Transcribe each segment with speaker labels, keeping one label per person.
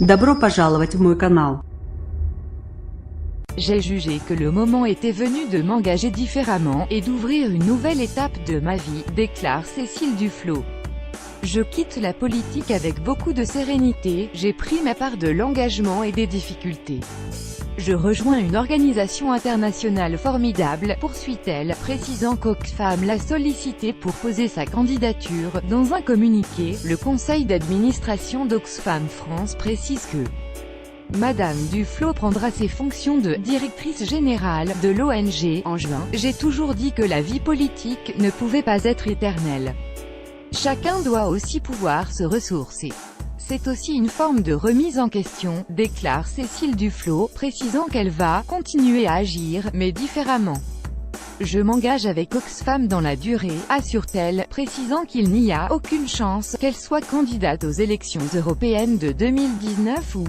Speaker 1: Добро пожаловать в мой канал.
Speaker 2: J'ai jugé que le moment était venu de m'engager différemment, et d'ouvrir une nouvelle étape de ma vie, déclare Cécile Duflot. Je quitte la politique avec beaucoup de sérénité, j'ai pris ma part de l'engagement et des difficultés. Je rejoins une organisation internationale formidable, poursuit-elle, précisant qu'Oxfam l'a sollicité pour poser sa candidature. Dans un communiqué, le conseil d'administration d'Oxfam France précise que Madame Duflot prendra ses fonctions de directrice générale de l'ONG en juin. J'ai toujours dit que la vie politique ne pouvait pas être éternelle. Chacun doit aussi pouvoir se ressourcer. C'est aussi une forme de remise en question, déclare Cécile Duflot, précisant qu'elle va continuer à agir, mais différemment. Je m'engage avec Oxfam dans la durée, assure-t-elle, précisant qu'il n'y a aucune chance qu'elle soit candidate aux élections européennes de 2019 ou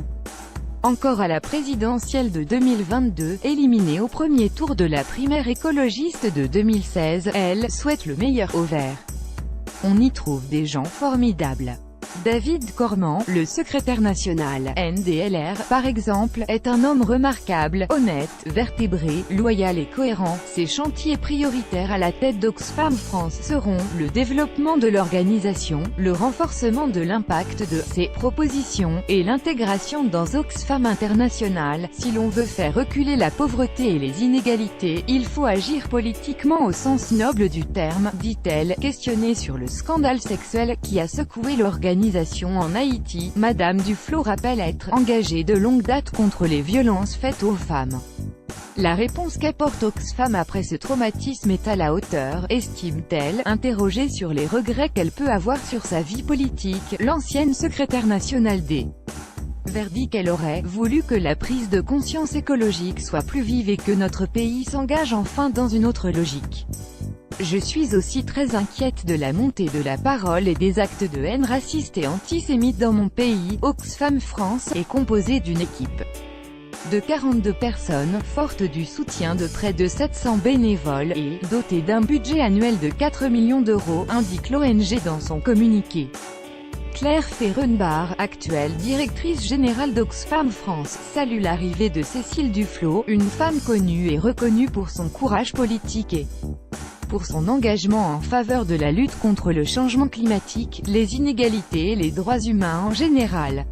Speaker 2: encore à la présidentielle de 2022, éliminée au premier tour de la primaire écologiste de 2016, elle souhaite le meilleur aux Verts. On y trouve des gens formidables. David Corman, le secrétaire national NDLR, par exemple, est un homme remarquable, honnête, vertébré, loyal et cohérent. Ses chantiers prioritaires à la tête d'Oxfam France seront le développement de l'organisation, le renforcement de l'impact de ses propositions, et l'intégration dans Oxfam International. Si l'on veut faire reculer la pauvreté et les inégalités, il faut agir politiquement au sens noble du terme, dit-elle, questionnée sur le scandale sexuel qui a secoué l'organisation en Haïti. Madame Duflot rappelle être engagée de longue date contre les violences faites aux femmes. La réponse qu'apporte Oxfam après ce traumatisme est à la hauteur, estime-t-elle. Interrogée sur les regrets qu'elle peut avoir sur sa vie politique, l'ancienne secrétaire nationale des Verts dit qu'elle aurait voulu que la prise de conscience écologique soit plus vive et que notre pays s'engage enfin dans une autre logique. Je suis aussi très inquiète de la montée de la parole et des actes de haine raciste et antisémite dans mon pays. Oxfam France est composée d'une équipe de 42 personnes, forte du soutien de près de 700 bénévoles, et dotée d'un budget annuel de 4 millions d'euros, indique l'ONG dans son communiqué. Claire Ferrenbach, actuelle directrice générale d'Oxfam France, salue l'arrivée de Cécile Duflot, une femme connue et reconnue pour son courage politique et pour son engagement en faveur de la lutte contre le changement climatique, les inégalités et les droits humains en général.